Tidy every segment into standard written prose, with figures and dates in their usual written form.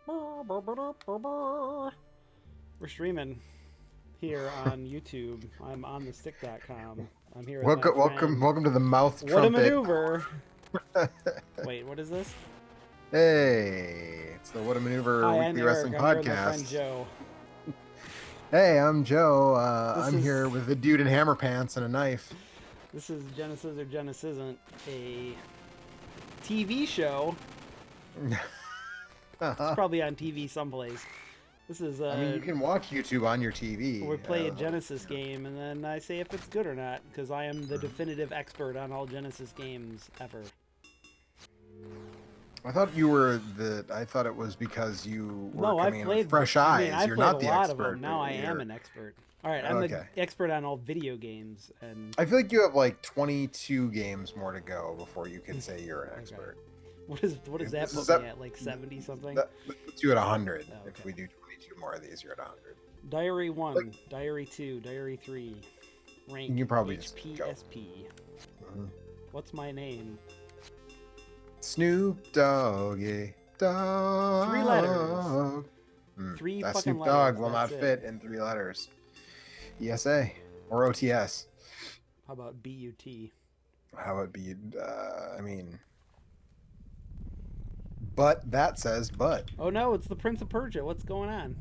We're streaming here on YouTube. I'm on the stick.com. I'm here with my Welcome, welcome, friend. welcome to the mouth What a trumpet. maneuver! Wait, what is this? Hey, it's the What a Maneuver Hi, I'm Weekly Eric. Wrestling I'm here with my friend Podcast. Joe. Hey, I'm Joe. This I'm is here with a dude in hammer pants and a knife. this is Genesis or Genesisn't, a TV show. It's Uh-huh. probably on TV someplace. This is I mean, you can watch YouTube on your TV. we play a Genesis game, and then I say if it's good or not, because I am the definitive expert on all Genesis games ever. I thought you were the. I thought it was because you were No, I've coming in with played. fresh I mean, eyes. I've You're played a not the lot of expert. them. Now I am You're an expert. All right, I'm the okay. expert on all video games, and I feel like you have like 22 games more to go before you can say you're an Okay. expert. what is that This is put me at? Like 70 something? That puts you at 100. Oh, If okay. we do 22 more of these, you're at 100. Diary 1, Diary 2, Diary 3, rank You probably just go. HPSP. What's my name? Snoop Doggy Dog. 3 letters. 3 That fucking Snoop Dogg letters. will not That's fit it. in 3 letters. ESA or OTS. How about BUT? How would be? I mean, but that says but. Oh no, it's the Prince of Persia. What's going on?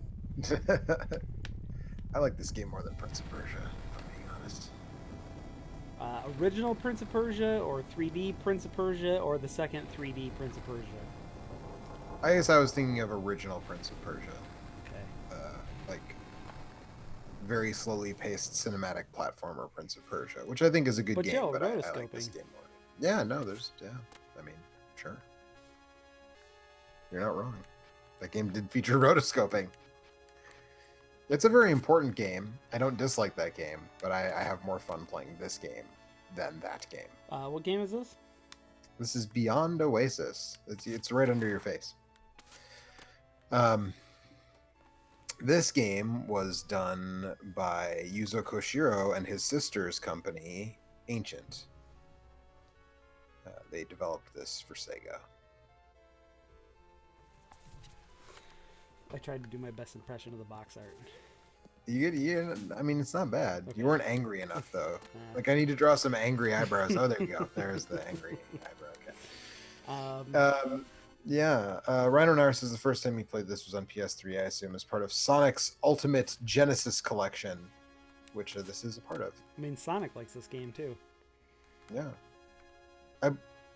I like this game more than Prince of Persia, if I'm being honest. Original Prince of Persia, or 3D Prince of Persia, or the second 3D Prince of Persia? I guess I was thinking of original Prince of Persia. Okay. Like very slowly paced cinematic platformer Prince of Persia, which I think is a good But game, Joe, but I like this rotoscoping. game more. Yeah, no, I mean, sure. You're not wrong. That game did feature rotoscoping. It's a very important game. I don't dislike that game, but I have more fun playing this game than that game. What game is this? This is Beyond Oasis. It's right under your face. This game was done by Yuzo Koshiro and his sister's company, Ancient. They developed this for Sega. I tried to do my best impression of the box art. I mean, it's not bad. Okay. You weren't angry enough, though. Like, I need to draw some angry eyebrows. Oh, there you go. There's the angry eyebrow. Okay. Rhino Naris is the first time he played this was on PS3, I assume, as part of Sonic's Ultimate Genesis Collection, which this is a part of. I mean, Sonic likes this game too. Yeah.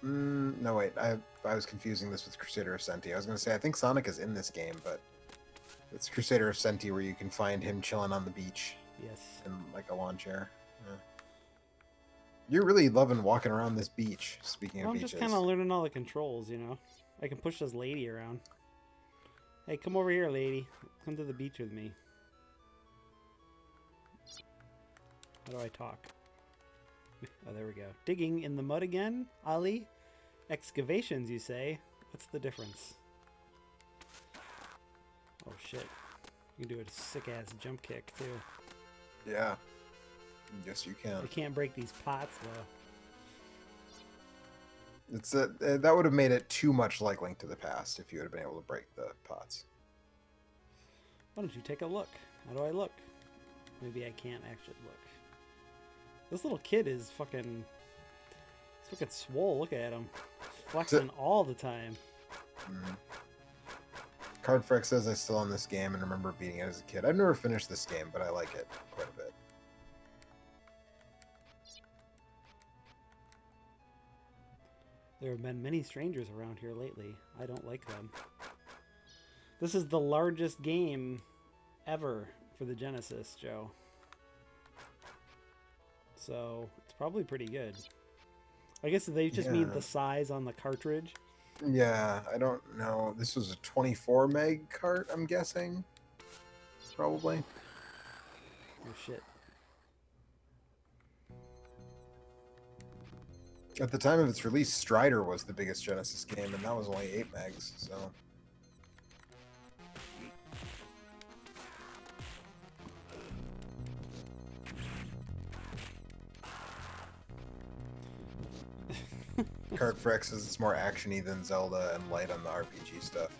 No, wait. I was confusing this with Crusader of Senti. I was going to say, I think Sonic is in this game, but it's Crusader of Senti where you can find him chilling on the beach Yes. in like a lawn chair. Yeah. You're really loving walking around this beach, speaking of I'm beaches. just kind of learning all the controls, you know. I can push this lady around. Hey, come over here, lady. Come to the beach with me. How do I talk? Oh, there we go. Digging in the mud again, Ali? Excavations, you say? What's the difference? Oh, shit. You can do a sick-ass jump kick, too. Yeah. Yes, you can. You can't break these pots, though. It's that would have made it too much like Link to the Past if you would have been able to break the pots. Why don't you take a look? How do I look? Maybe I can't actually look. This little kid is fucking... He's fucking swole. Look at him. Flexing all the time. Cardfrex says I still own this game and remember beating it as a kid. I've never finished this game, but I like it quite a bit. There have been many strangers around here lately. I don't like them. This is the largest game ever for the Genesis, Joe. So, it's probably pretty good. I guess they just mean the size on the cartridge. Yeah, I don't know. This was a 24 meg cart, I'm guessing. Probably. Oh, shit. At the time of its release, Strider was the biggest Genesis game, and that was only 8 megs, so... Cardfrex says it's more actiony than Zelda and light on the RPG stuff.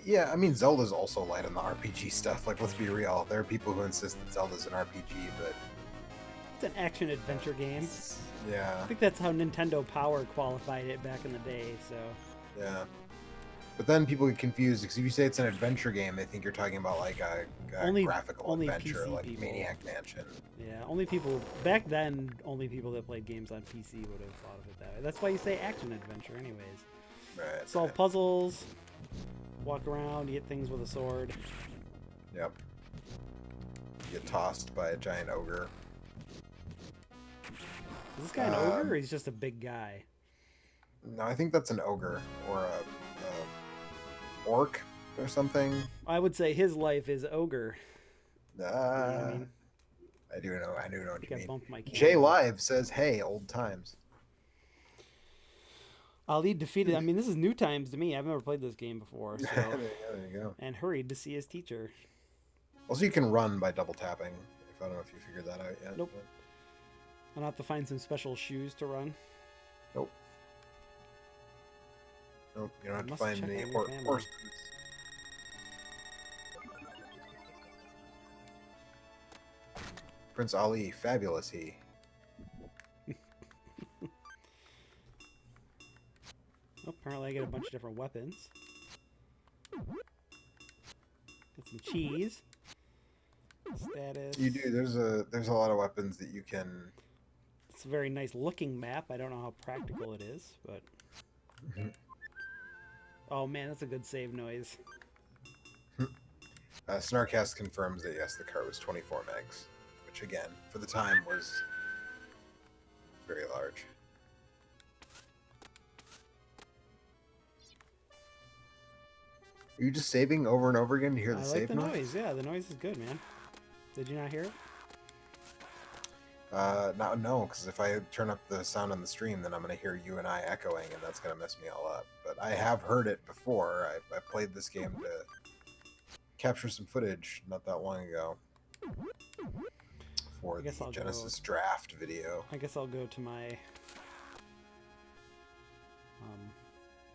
Yeah, I mean, Zelda's also light on the RPG stuff. Like, let's be real. There are people who insist that Zelda's an RPG, but It's an action adventure game. yeah, I think that's how Nintendo Power qualified it back in the day. So yeah. But then people get confused because if you say it's an adventure game, they think you're talking about like a graphical only adventure, PC like people. Maniac Mansion. Yeah, only people back then. Only people that played games on PC would have thought of it that way. That's why you say action adventure, anyways. Right. Solve puzzles, walk around, get things with a sword. Yep. You get tossed by a giant ogre. Is this guy an ogre, or he's just a big guy? No, I think that's an ogre or a orc or something. I would say his life is ogre. You know what I mean? I do know what I you mean. bumped my camera. J Live says, "Hey, old times." Ali defeated. I mean, this is new times to me. I've never played this game before. So. There you go. And hurried to see his teacher. Also, you can run by double tapping. If I don't know if you figured that out yet. Nope. I'll have to find some special shoes to run. Nope. Nope. You don't have to Must find check any on your family. horse boots. Prince Ali, fabulous he. Oh, apparently I get a bunch of different weapons. Get some cheese. Status. You do. There's a lot of weapons that you can. It's a very nice looking map. I don't know how practical it is, but. Oh man, that's a good save noise. Snarkcast confirms that yes, the cart was 24 megs, which again, for the time, was very large. Are you just saving over and over again to hear the save noise? I like the noise. Yeah, the noise is good, man. Did you not hear it? No, because if I turn up the sound on the stream, then I'm going to hear you and I echoing, and that's going to mess me all up. But I have heard it before. I played this game to capture some footage not that long ago for the Genesis draft video. I guess I'll go to my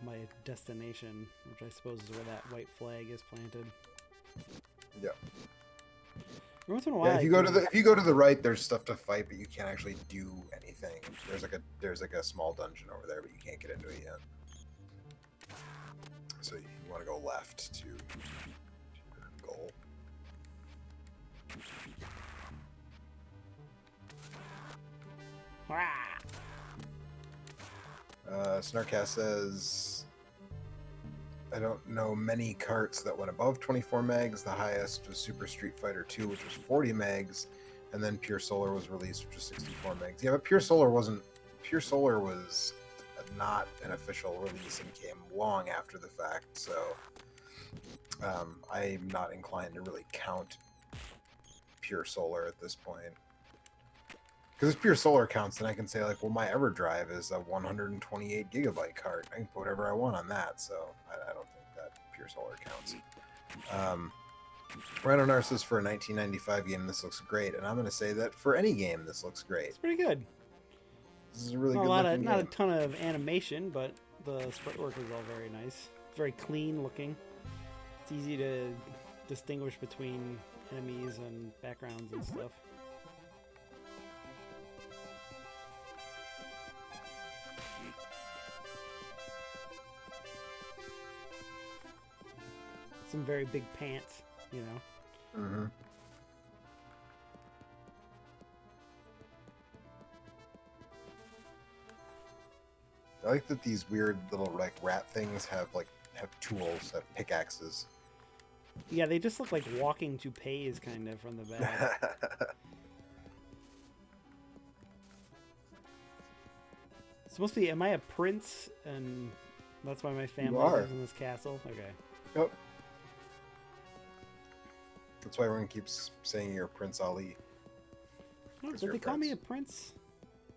my destination, which I suppose is where that white flag is planted. Yeah. Once in a while, yeah, if you go to the right, there's stuff to fight, but you can't actually do anything. There's like a small dungeon over there, but you can't get into it yet. So you want to go left to your goal. Snarkcast says, I don't know many carts that went above 24 megs. The highest was Super Street Fighter 2, which was 40 megs, and then Pure Solar was released, which was 64 megs. Yeah, but Pure Solar was not an official release and came long after the fact, so I'm not inclined to really count Pure Solar at this point. Because if Pure Solar counts, then I can say, like, well, my EverDrive is a 128 gigabyte card. I can put whatever I want on that, so I don't think that Pure Solar counts. Rhino Narcissus, for a 1995 game, this looks great, and I'm going to say that for any game, this looks great. It's pretty good. This is a really good game. Not a ton of animation, but the sprite work is all very nice. Very clean looking. It's easy to distinguish between enemies and backgrounds and stuff. Some very big pants, you know. Mm-hmm. I like that these weird little like rat things have tools, have pickaxes. Yeah, they just look like walking toupees, kind of, from the back. It's supposed to be. Am I a prince? And that's why my family lives in this castle. Okay. Yep. That's why everyone keeps saying you're Prince Ali. Oh, did they call me a prince?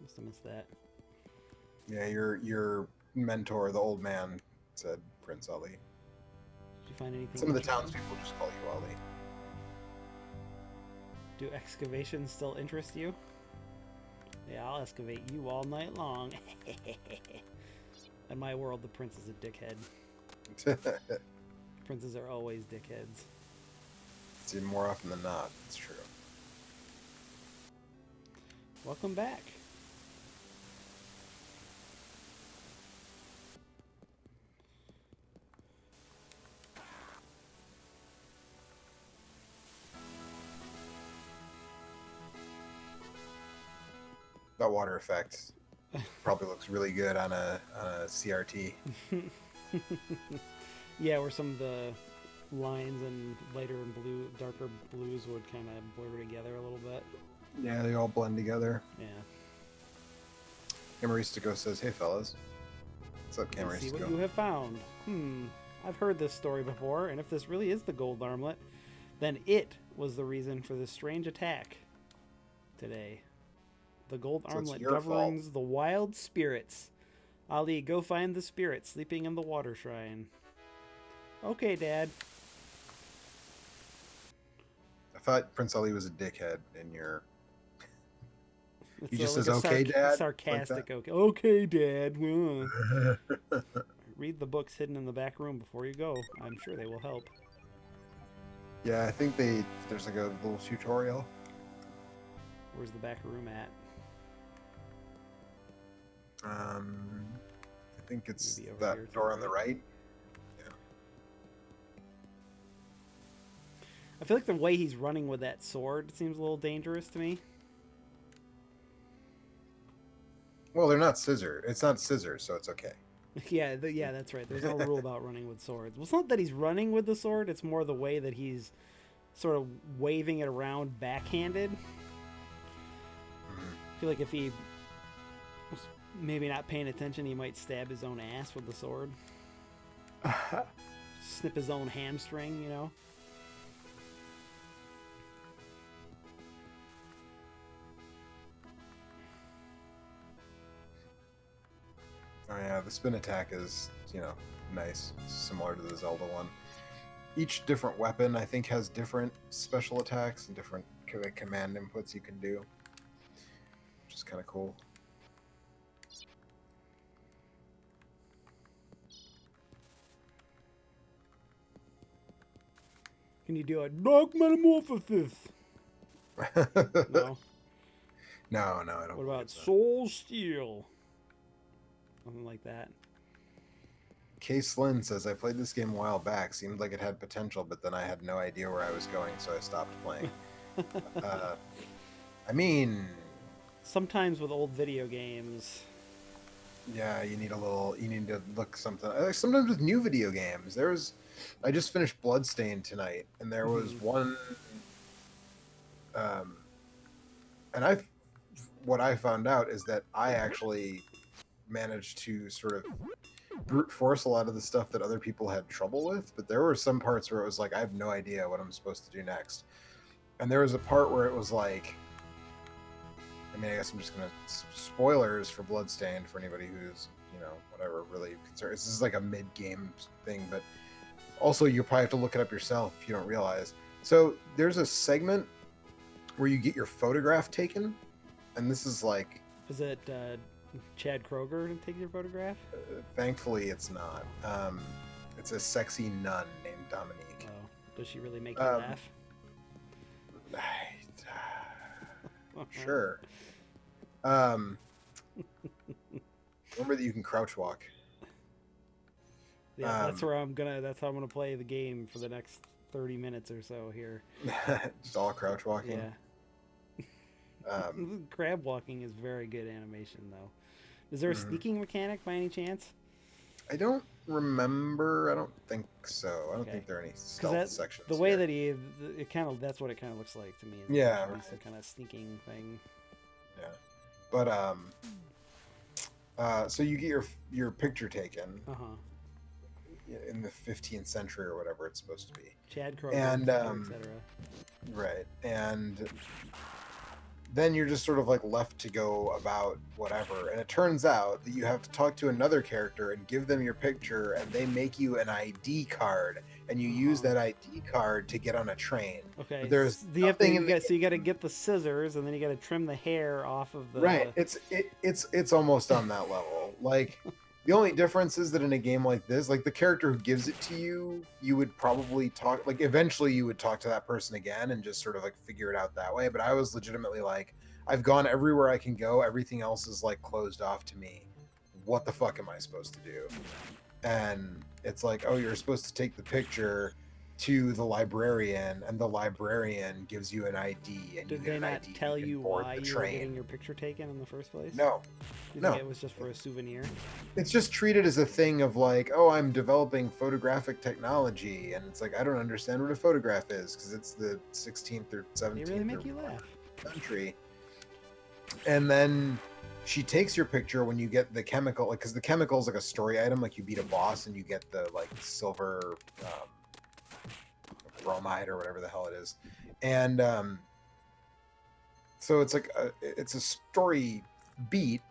Must have missed that. Yeah, your mentor, the old man, said Prince Ali. Did you find anything? Some of the townspeople just call you Ali. Do excavations still interest you? Yeah, I'll excavate you all night long. In my world, the prince is a dickhead. Princes are always dickheads. It's even more often than not. It's true. Welcome back. That water effect probably looks really good on a CRT. Yeah, where some of the lines and lighter and blue, darker blues would kind of blur together a little bit. Yeah, they all blend together. Yeah. Camaristico says, "Hey fellas, what's up, Let's see what Camaristico?" you have found. I've heard this story before, and if this really is the gold armlet, then it was the reason for this strange attack today. The gold So it's armlet your governs the wild spirits. Ali, go find the spirit sleeping in the water shrine. Okay, Dad. I thought Prince Ali was a dickhead in your. It's He just like says, a "Okay, Dad," sarcastic. like Okay, okay, Dad. Read the books hidden in the back room before you go. I'm sure they will help. Yeah, I think there's like a little tutorial. Where's the back room at? I think it's Maybe over that here to door the on the right. right. I feel like the way he's running with that sword seems a little dangerous to me. Well, they're not scissors. It's not scissors, so it's okay. Yeah, that's right. There's no rule about running with swords. Well, it's not that he's running with the sword. It's more the way that he's sort of waving it around backhanded. I feel like if he was maybe not paying attention, he might stab his own ass with the sword. Snip his own hamstring, you know? Oh yeah, the spin attack is, nice, similar to the Zelda one. Each different weapon, I think, has different special attacks and different command inputs you can do, which is kind of cool. Can you do a Dark Metamorphosis? No? No, I don't. What about so. Soul Steel? Something like that. K. Slyn says, "I played this game a while back. Seemed like it had potential, but then I had no idea where I was going, so I stopped playing." I mean... Sometimes with old video games... Yeah, you need to look something. Sometimes with new video games, I just finished Bloodstained tonight, and there was one, and what I found out is that I actually managed to sort of brute force a lot of the stuff that other people had trouble with, but there were some parts where it was like, I have no idea what I'm supposed to do next. And there was a part where it was like, I mean, I guess I'm just gonna spoilers for Bloodstained for anybody who's whatever really concerned. This is like a mid-game thing, but also you probably have to look it up yourself if you don't realize. So there's a segment where you get your photograph taken, and this is like. Is it Chad Kroger who takes your photograph? Thankfully, it's not. It's a sexy nun named Dominique. Oh, does she really make you laugh? Sure. Remember that you can crouch walk. Yeah, that's how I'm gonna play the game for the next 30 minutes or so here. Just all crouch walking. Yeah. Crab walking is very good animation, though. Is there a sneaking mechanic by any chance? I don't remember. I don't think so. I don't think there are any stealth sections. The way that that's what it kind of looks like to me. Yeah. Some kind of sneaking thing. Yeah. But so you get your picture taken. In the 15th century or whatever it's supposed to be. Chad Kroger, and etc. Right. And then you're just sort of like left to go about whatever. And it turns out that you have to talk to another character and give them your picture, and they make you an ID card, and you use that ID card to get on a train. Okay. But there's so you got to get the scissors, and then you got to trim the hair off of the. Right. It's almost on that level. Like The only difference is that in a game like this, like the character who gives it to you, you would probably talk, like eventually you would talk to that person again and just sort of like figure it out that way. But I was legitimately like, I've gone everywhere I can go. Everything else is like closed off to me. What the fuck am I supposed to do? And it's like, oh, you're supposed to take the picture to the librarian, and the librarian gives you an ID, and Did you they get an not ID. tell you you can board why the you were train. getting your picture taken in the first place? No, You no. think it was just for a souvenir? It's just treated as a thing of like, oh, I'm developing photographic technology, and it's like I don't understand what a photograph is because it's the 16th or 17th They really make or you laugh. century. And then she takes your picture when you get the chemical, like because the chemical is like a story item, like you beat a boss and you get the like silver bromide or whatever the hell it is, and so it's like it's a story beat.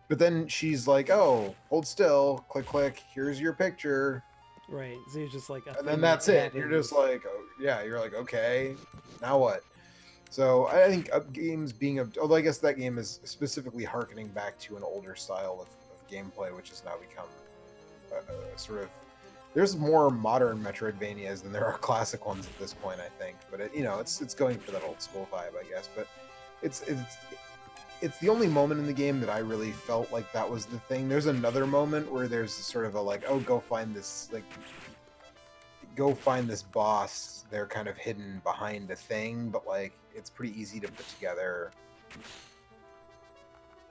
But then she's like, "Oh, hold still, click, click. Here's your picture," Right. So you're just like a and thing then that that's it. You're just happens. like, oh, "Yeah." You're like, "Okay, now what?" So I think games being, although I guess that game is specifically harkening back to an older style of gameplay, which has now become sort of. There's more modern Metroidvanias than there are classic ones at this point, I think. But it's going for that old school vibe, I guess. But it's the only moment in the game that I really felt like that was the thing. There's another moment where there's sort of a like, oh, go find this boss. They're kind of hidden behind a thing, but like it's pretty easy to put together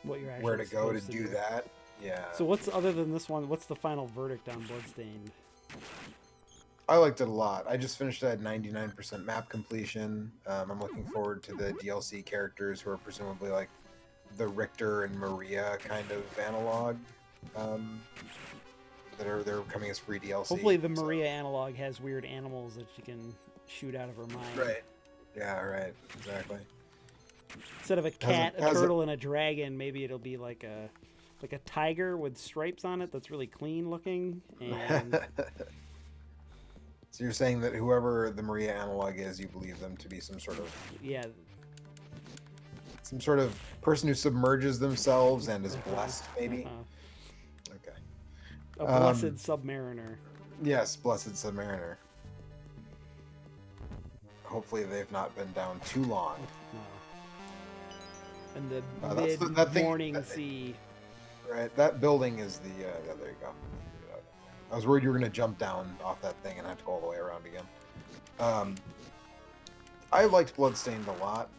What you're actually where to go to supposed do that. Yeah. So what's other than this one? What's the final verdict on Bloodstained? I liked it a lot. I just finished it at 99% map completion. I'm looking forward to the DLC characters who are presumably like the Richter and Maria kind of analog. They're coming as free DLC. Hopefully the Maria analog has weird animals that she can shoot out of her mind. Right. Yeah. Right. Exactly. Instead of a cat, a turtle, and a dragon, maybe it'll be like a tiger with stripes on it that's really clean looking. And so you're saying that whoever the Maria analog is, you believe them to be some sort of some sort of person who submerges themselves and is blessed, maybe. Okay. A blessed submariner. Yes, blessed submariner. Hopefully they've not been down too long. No. And the mid-morning sea. Right, that building is the... yeah, there you go. I was worried you were going to jump down off that thing and have to go all the way around again. I liked Bloodstained a lot.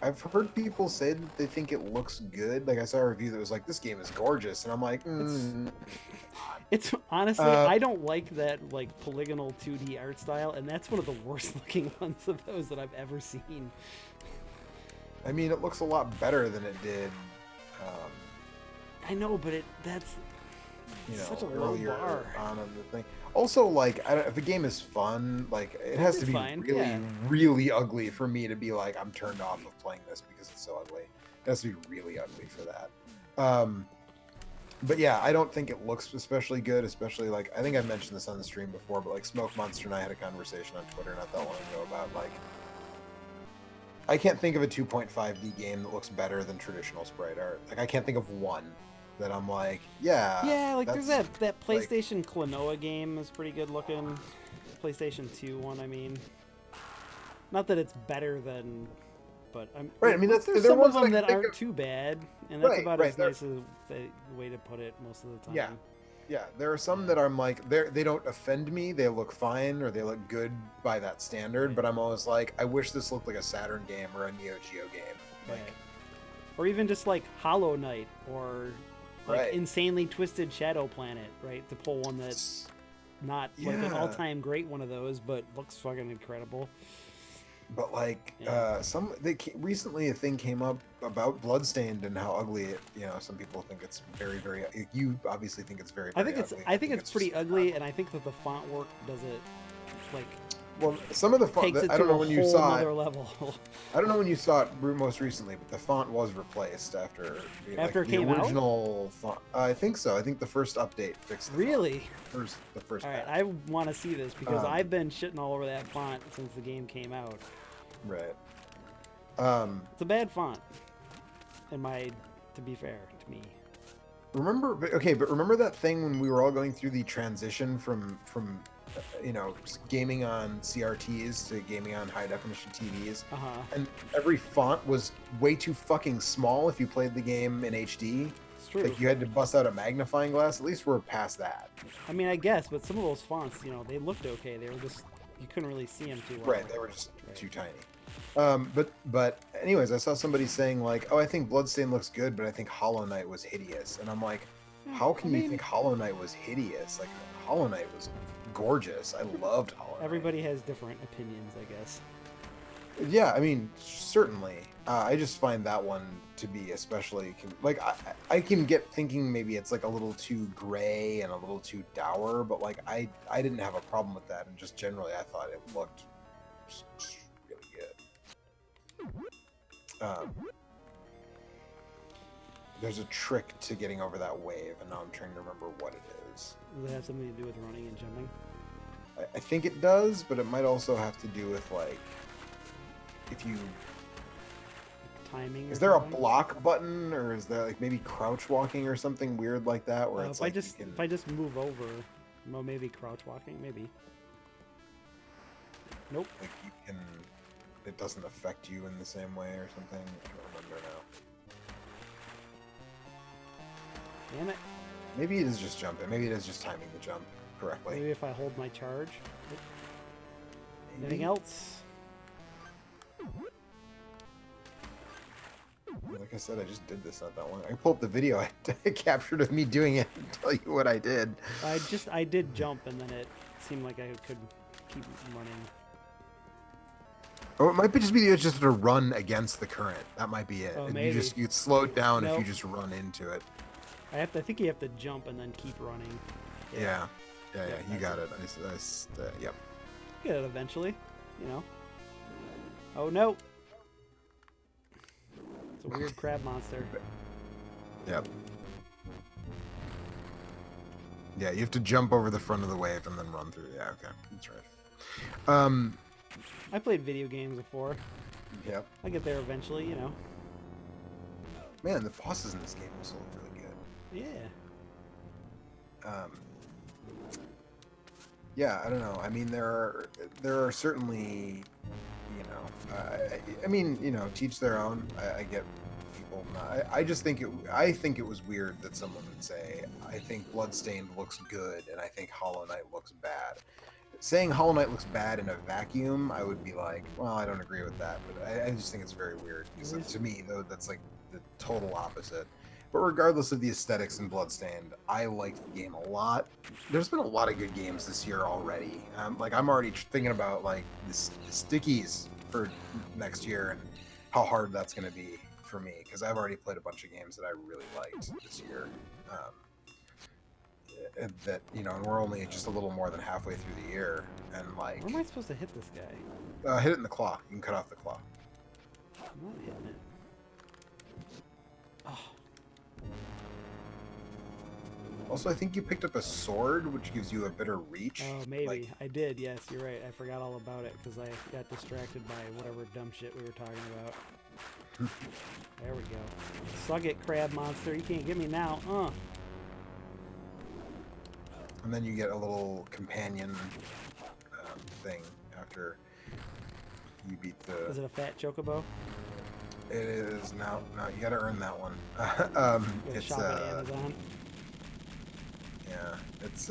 I've heard people say that they think it looks good. Like I saw a review that was like, "This game is gorgeous," and I'm like, It's honestly, I don't like that like polygonal 2D art style, and that's one of the worst looking ones of those that I've ever seen. I mean, it looks a lot better than it did. I know, but that's such a low bar on the thing. Also, like, if a game is fun, like, it has to be really, really ugly for me to be like, I'm turned off of playing this because it's so ugly. It has to be really ugly for that. But yeah, I don't think it looks especially good, especially, like, I think I mentioned this on the stream before, but, like, Smoke Monster and I had a conversation on Twitter not that long ago about, like, I can't think of a 2.5D game that looks better than traditional sprite art. Like, I can't think of one that I'm like, yeah, like there's that PlayStation like, Klonoa game is pretty good looking. PlayStation 2 one, I mean, not that it's better than, but I'm right. I mean, there's some of them that aren't too bad, and that's about as nice as the way to put it most of the time. Yeah. There are some that I'm like, they don't offend me. They look fine or they look good by that standard. But I'm always like, I wish this looked like a Saturn game or a Neo Geo game, like, or even just like Hollow Knight or. Like insanely twisted Shadow Planet, right? To pull one that's not like an all-time great one of those, but looks fucking incredible. But like recently a thing came up about Bloodstained and how ugly it. Some people think it's very, very. You obviously think it's very. Very ugly. I think it's pretty ugly, and I think that the font work does it like. Well, some of the font, I don't know when you saw it. Level. I don't know when you saw it most recently, but the font was replaced after it came out. The original font. I think so. I think the first update fixed the really font. The first. All right, I want to see this because I've been shitting all over that font since the game came out. Right. It's a bad font. To be fair to me. but remember that thing when we were all going through the transition from gaming on CRTs to gaming on high definition TVs, and every font was way too fucking small if you played the game in HD. It's true. Like you had to bust out a magnifying glass. At least we're past that. I mean, I guess, but some of those fonts, they looked okay. They were just, you couldn't really see them too well. Right, they were just too tiny. But anyways, I saw somebody saying like, "Oh, I think Bloodstained looks good, but I think Hollow Knight was hideous." And I'm like, "How can you think Hollow Knight was hideous? Like Hollow Knight was gorgeous. I loved Hollow Knight." Everybody has different opinions, I guess. Yeah, I mean, certainly. I just find that one to be especially I can get thinking maybe it's like a little too gray and a little too dour, but like I didn't have a problem with that, and just generally I thought it looked really good. There's a trick to getting over that wave, and now I'm trying to remember what it is. Does it have something to do with running and jumping? I think it does, but it might also have to do with like if you timing. Is there a block button, or is there like maybe crouch walking or something weird like that? Where it's like if I just move over, well, maybe crouch walking, maybe. Nope. Like it doesn't affect you in the same way or something. I don't remember now. Damn it. Maybe it is just jumping. Maybe it is just timing the jump correctly. Maybe if I hold my charge. Anything else? Like I said, I just did this not that long. I can pull up the video I captured of me doing it and tell you what I did. I did jump, and then it seemed like I could keep running. Or it might just be just to run against the current. That might be it. Oh, and maybe. you'd slow it down if you just run into it. I think you have to jump and then keep running. Yeah. You got it. Yep. Get it eventually, Oh no! It's a weird crab monster. Yep. Yeah, you have to jump over the front of the wave and then run through. Yeah, okay, that's right. I played video games before. Yep. I get there eventually, Man, the bosses in this game also look really good. Yeah. Yeah, I don't know. I mean, there are certainly, I mean, teach their own. I get people. I just think I think it was weird that someone would say, I think Bloodstained looks good, and I think Hollow Knight looks bad. Saying Hollow Knight looks bad in a vacuum, I would be like, well, I don't agree with that. But I just think it's very weird, because to me, though, that's like the total opposite. But regardless of the aesthetics in Bloodstained, I liked the game a lot. There's been a lot of good games this year already. I'm already thinking about like the stickies for next year and how hard that's going to be for me, because I've already played a bunch of games that I really liked this year. That and we're only just a little more than halfway through the year, and like. Where am I supposed to hit this guy? Hit it in the claw. You can cut off the claw. I'm not hitting it. Oh. Also, I think you picked up a sword, which gives you a better reach. Oh, maybe. I did, yes, you're right. I forgot all about it because I got distracted by whatever dumb shit we were talking about. There we go. Suck it, crab monster. You can't get me now. And then you get a little companion thing after you beat the... Is it a fat chocobo? It is. No, you gotta earn that one. It's shop at Amazon. Yeah, it's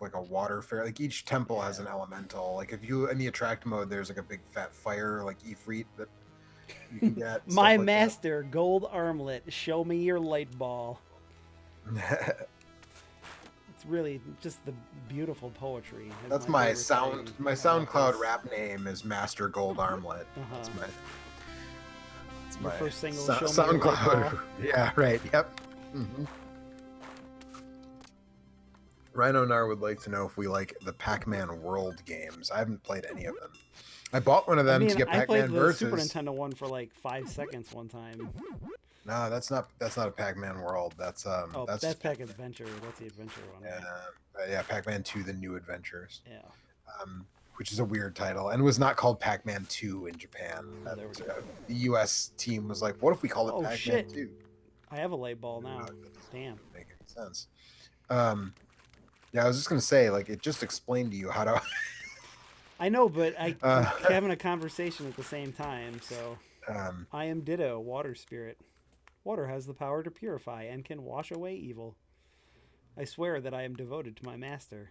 like a water fair. Like each temple has an elemental. Like if you in the attract mode, there's like a big fat fire like Ifrit that you can get. My like master, that. Gold armlet. Show me your light ball. It's really just the beautiful poetry. That's my sound. My SoundCloud rap name is Master Gold Armlet. That's my. Your first single, SoundCloud. Yeah, right. Yep. Mm-hmm. Rhino Nar would like to know if we like the Pac-Man World games. I haven't played any of them. I bought one of them to get Pac-Man Versus. I played the Super Nintendo one for like 5 seconds one time. No, that's not a Pac-Man World. That's that's Pac Adventure. That's the adventure one. Yeah, Pac-Man 2: The New Adventures. Yeah. which is a weird title, and was not called Pac-Man 2 in Japan. Oh, there we go. The U.S. team was like, "What if we call it Oh, Pac-Man shit. 2?" I have a light ball now. Damn. Make any sense? Um, yeah, I was just gonna say, like, it just explained to you how to. I know, but we're uh, having a conversation at the same time, so. um, I am Ditto, water spirit. Water has the power to purify and can wash away evil. I swear that I am devoted to my master.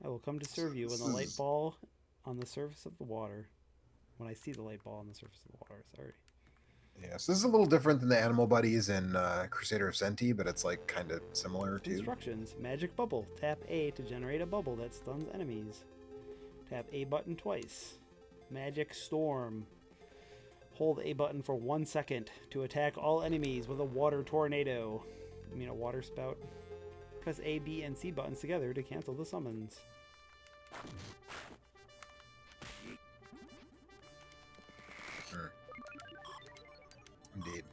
I will come to serve you when the light ball on the surface of the water. When I see the light ball on the surface of the water, sorry. yeah, so this is a little different than the Animal Buddies in Crusader of Senti, but it's like kind of similar too. Instructions. Magic bubble. Tap A to generate a bubble that stuns enemies. Tap A button twice. Magic storm. Hold A button for 1 second to attack all enemies with a water tornado. I mean a water spout. Press A, B, and C buttons together to cancel the summons. Indeed.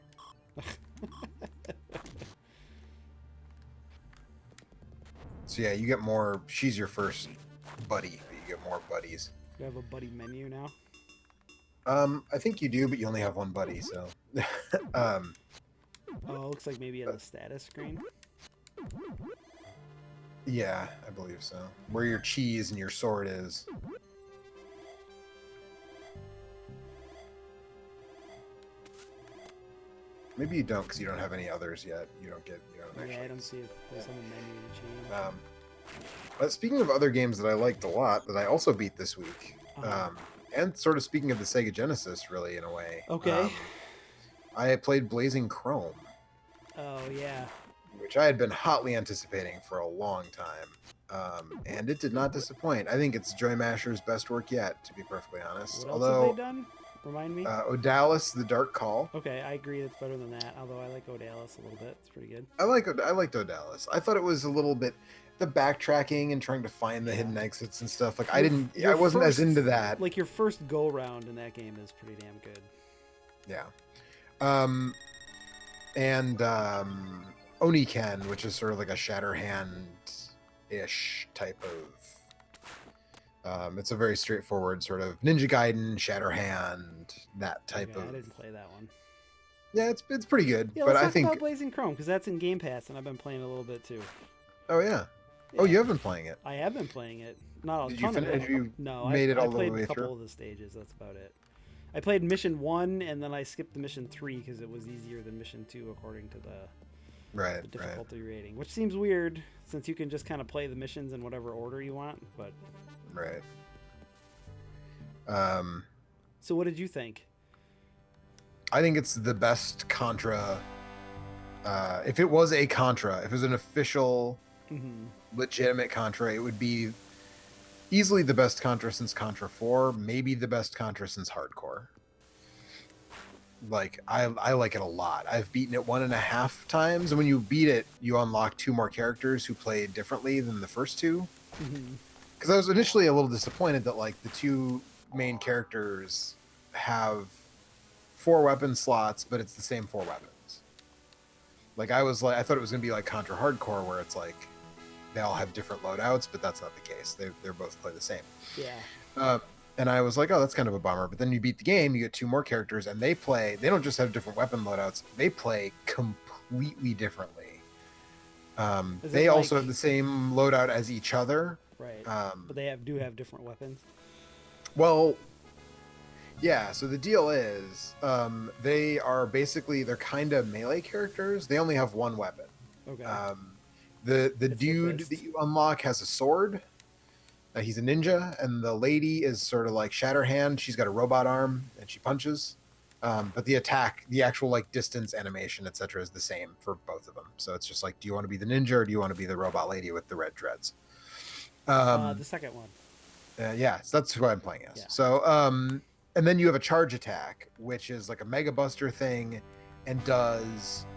So yeah, you get more. She's your first buddy, but you get more buddies. You have a buddy menu now? I think you do, but you only have one buddy, so. um, Oh, it looks like maybe on the status screen. yeah, I believe so. Where your cheese and your sword is. Maybe you don't, because you don't have any others yet. You don't Yeah, I don't see if there's on the menu to change. But speaking of other games that I liked a lot, that I also beat this week, and sort of speaking of the Sega Genesis, really, in a way. Okay. I played Blazing Chrome. Oh, yeah. Which I had been hotly anticipating for a long time. And it did not disappoint. I think it's Joy Masher's best work yet, to be perfectly honest. What else Although, have they done? Remind me? Odalis, The Dark Call. Okay, I agree it's better than that, although I like Odalis a little bit. It's pretty good. I liked Odalis. I thought it was a little bit the backtracking and trying to find the hidden exits and stuff. Like I wasn't as into that. Like your first go round in that game is pretty damn good. Yeah. And Oniken, which is sort of like a Shatterhand-ish type of. It's a very straightforward sort of Ninja Gaiden, Shatterhand, that type of. I didn't play that one. Yeah, it's pretty good. Yeah, but let's I talk think about Blazing Chrome because that's in Game Pass and I've been playing a little bit too. Oh yeah. Oh, you have been playing it. I have been playing it. Not a Did ton you of it. Have you No, made it all the I played way a couple through? of the stages. That's about it. I played Mission 1 and then I skipped the Mission 3 because it was easier than Mission 2 according to the difficulty rating, which seems weird since you can just kind of play the missions in whatever order you want. But right. So what did you think? I think it's the best Contra. If it was a Contra, if it was an official, legitimate Contra, it would be easily the best Contra since Contra 4, maybe the best Contra since Hardcore. Like, I like it a lot. I've beaten it 1.5 times, and when you beat it, you unlock 2 more characters who play differently than the first 2. Because I was initially a little disappointed that, like, the 2 main characters have 4 weapon slots, but it's the same 4 weapons. Like, I thought it was gonna be like Contra Hardcore, where it's like they all have different loadouts, but that's not the case. They're both play the same. Yeah. And I was like, oh, that's kind of a bummer. But then you beat the game, you get 2 more characters, and they don't just have different weapon loadouts, they play completely differently. They also have the same loadout as each other. Right. But they do have different weapons. Well, yeah, so the deal is they're kind of melee characters. They only have 1 weapon. Okay. The dude that you unlock has a sword. He's a ninja, and the lady is sort of like Shatterhand. She's got a robot arm, and she punches. But the attack, the actual like distance animation, etc., is the same for both of them. So it's just like, do you want to be the ninja or do you want to be the robot lady with the red dreads? The second one. Yeah, so that's who I'm playing as. Yeah. So, and then you have a charge attack, which is like a Mega Buster thing, and does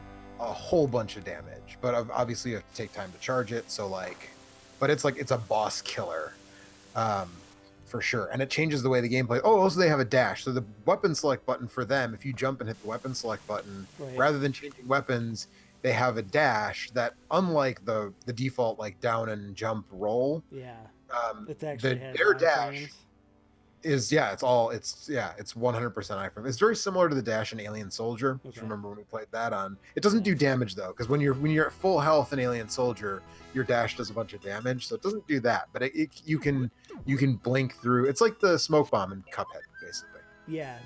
a whole bunch of damage. But obviously, you have to take time to charge it. So but it's a boss killer, for sure. And it changes the way the game plays. Oh, also they have a dash. So the weapon select button for them, if you jump and hit the weapon select button, rather than changing weapons, they have a dash that, unlike the default like down and jump roll. Yeah. Their dash. is it's 100% iframe. It's very similar to the dash in Alien Soldier. If Okay. you remember when we played that on, it doesn't do damage though, because when you're at full health in Alien Soldier, your dash does a bunch of damage, so it doesn't do that. But you can blink through. It's like the smoke bomb in Cuphead, basically. Yeah,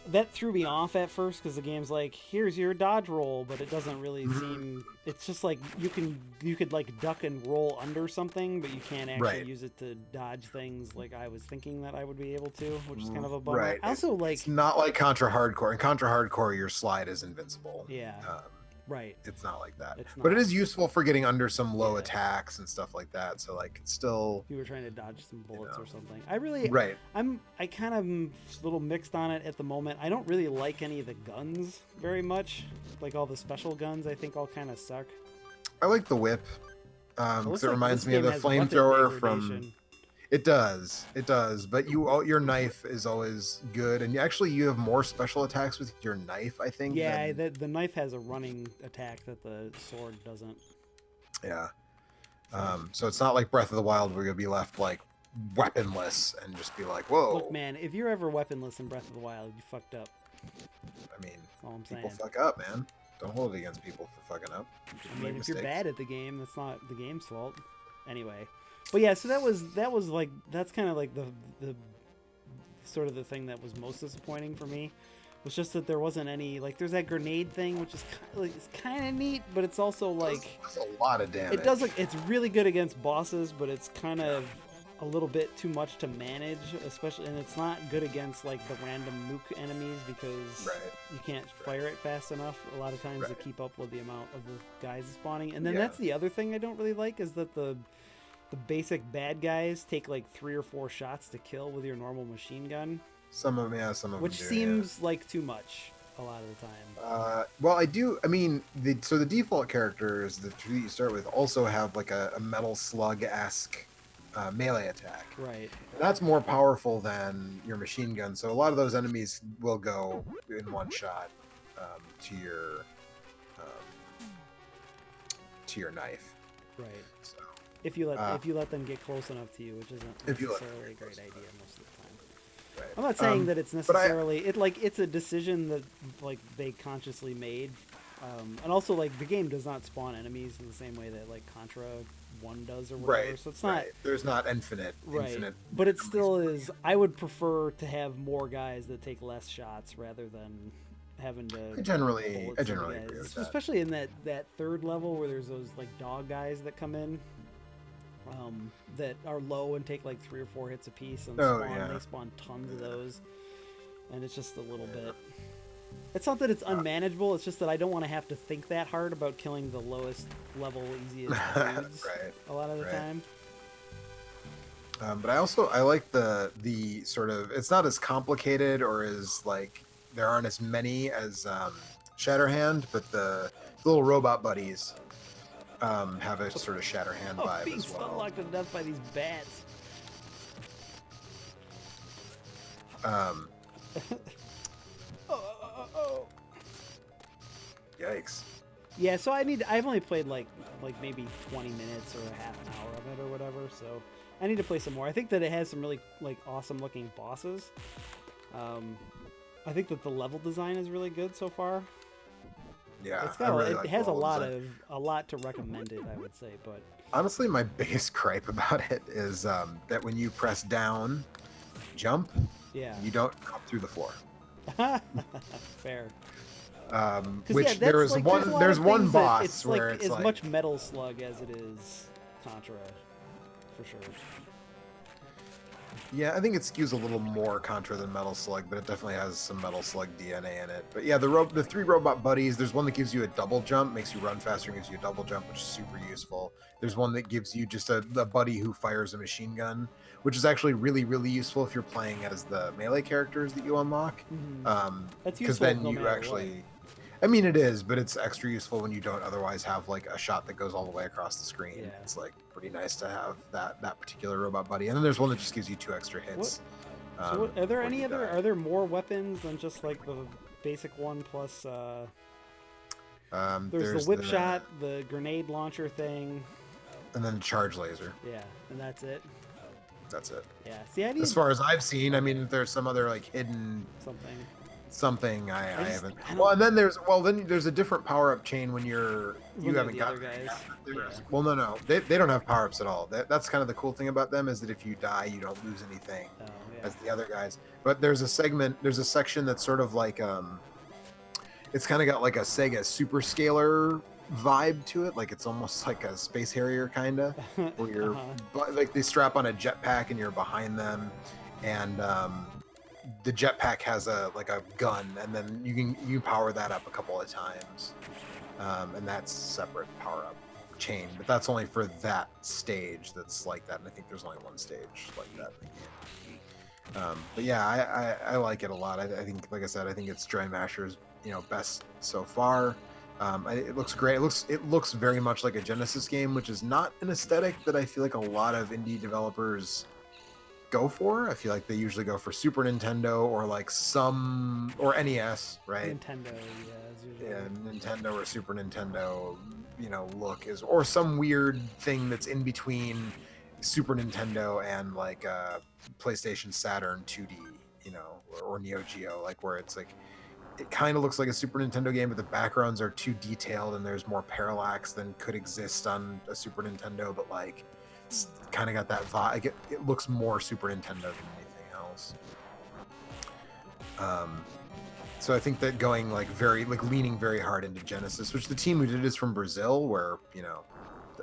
that threw me off at first because the game's like, here's your dodge roll, but it doesn't really seem. It's just like you could like duck and roll under something, but you can't actually use it to dodge things like I was thinking that I would be able to, which is kind of a bummer. Right. Also, like, it's not like Contra Hardcore. In Contra Hardcore, your slide is invincible. Yeah. Right. It's not like that. It's not. But it is useful for getting under some low attacks and stuff like that. So like it's still you were trying to dodge some bullets or something. I kind of am a little mixed on it at the moment. I don't really like any of the guns very much. Like all the special guns I think all kind of suck. I like the whip. Because it reminds me of the flamethrower from It does, but your knife is always good, and you have more special attacks with your knife, I think. Yeah, the knife has a running attack that the sword doesn't. Yeah. So it's not like Breath of the Wild where you'll be left like weaponless and just be like, whoa. Look, man, if you're ever weaponless in Breath of the Wild, you fucked up. I mean, all I'm saying. People fuck up, man. Don't hold it against people for fucking up. I mean, if you're bad at the game, that's not the game's fault. Anyway. But yeah, so that was like, that's kind of like the sort of the thing that was most disappointing for me, was just that there wasn't any, like, there's that grenade thing, which is kind of neat, but it's also like it's a lot of damage. It does look, it's really good against bosses, but it's kind of a little bit too much to manage, especially, and it's not good against like the random mook enemies because you can't fire it fast enough a lot of times to keep up with the amount of the guys spawning. And then that's the other thing I don't really like, is that the basic bad guys take like 3 or 4 shots to kill with your normal machine gun. Some of them which do, seems like too much a lot of the time. Well, I mean, the default characters, the 2 that you start with, also have like a metal slug-esque melee attack. Right. That's more powerful than your machine gun, so a lot of those enemies will go in one shot to your knife. Right. So. If you let them get close enough to you, which isn't necessarily a great idea most of the time. Right. I'm not saying that it's necessarily it's a decision that like they consciously made, and also like the game does not spawn enemies in the same way that like Contra 1 does or whatever. Right. So it's not there's not infinite. But it still is. I would prefer to have more guys that take less shots rather than having to. I generally agree with that. Especially in that third level where there's those like dog guys that come in. That are low and take like 3 or 4 hits a piece and they spawn tons of those, and it's just a little bit. It's not that it's unmanageable. It's just that I don't want to have to think that hard about killing the lowest level, easiest dudes a lot of the time. But I like the sort of, it's not as complicated or as like there aren't as many as Shatterhand, but the little robot buddies. Have a sort of Shatterhand vibe being as well. stun locked to death by these bats. Yikes. Yeah, so I've only played like maybe 20 minutes or a half an hour of it or whatever, so I need to play some more. I think that it has some really like awesome looking bosses. I think that the level design is really good so far. Yeah, it's got it has a lot to recommend it, I would say, but honestly my biggest gripe about it is that when you press down jump, you don't come through the floor. Fair. Which there's one boss where it's as like much Metal Slug as it is Contra, for sure. Yeah, I think it skews a little more Contra than Metal Slug, but it definitely has some Metal Slug DNA in it. But yeah, the 3 robot buddies, there's one that gives you a double jump, makes you run faster, gives you a double jump, which is super useful. There's one that gives you just a buddy who fires a machine gun, which is actually really, really useful if you're playing as the melee characters that you unlock. Because then you actually... I mean, it is, but it's extra useful when you don't otherwise have like a shot that goes all the way across the screen. Yeah. It's like pretty nice to have that particular robot buddy. And then there's one that just gives you 2 extra hits. So are there any other? Are there more weapons than just like the basic one plus? There's the whip shot, the grenade launcher thing, and then the charge laser. Yeah, and that's it. That's it. Yeah. See, I need As far as I've seen, I mean, if there's some other like hidden something. I just- haven't. I Well, don't- and then there's a different power up chain when you When haven't the got other guys. Yeah. Well, no, they don't have power ups at all. That's kind of the cool thing about them is that if you die, you don't lose anything Oh, yeah. as the other guys. But there's a section that's sort of like it's kind of got like a Sega Super Scaler vibe to it. Like it's almost like a Space Harrier kind of, where you're like they strap on a jetpack and you're behind them, and the jetpack has a gun, and then you power that up a couple of times, and that's separate power up chain. But that's only for that stage. That's like that, and I think there's only one stage like that in the game. But yeah, I like it a lot. I think, like I said, I think it's Joy Masher's best so far. It looks great. It looks very much like a Genesis game, which is not an aesthetic that I feel like a lot of indie developers go for. I feel like they usually go for Super Nintendo or or NES, right? Nintendo, yeah. Yeah, Nintendo or Super Nintendo, look or some weird thing that's in between Super Nintendo and like PlayStation Saturn 2D, or Neo Geo, like where it's like it kind of looks like a Super Nintendo game, but the backgrounds are too detailed and there's more parallax than could exist on a Super Nintendo, but like it's kind of got that vibe. It looks more Super Nintendo than anything else. So I think that going leaning very hard into Genesis, which the team who did it is from Brazil, where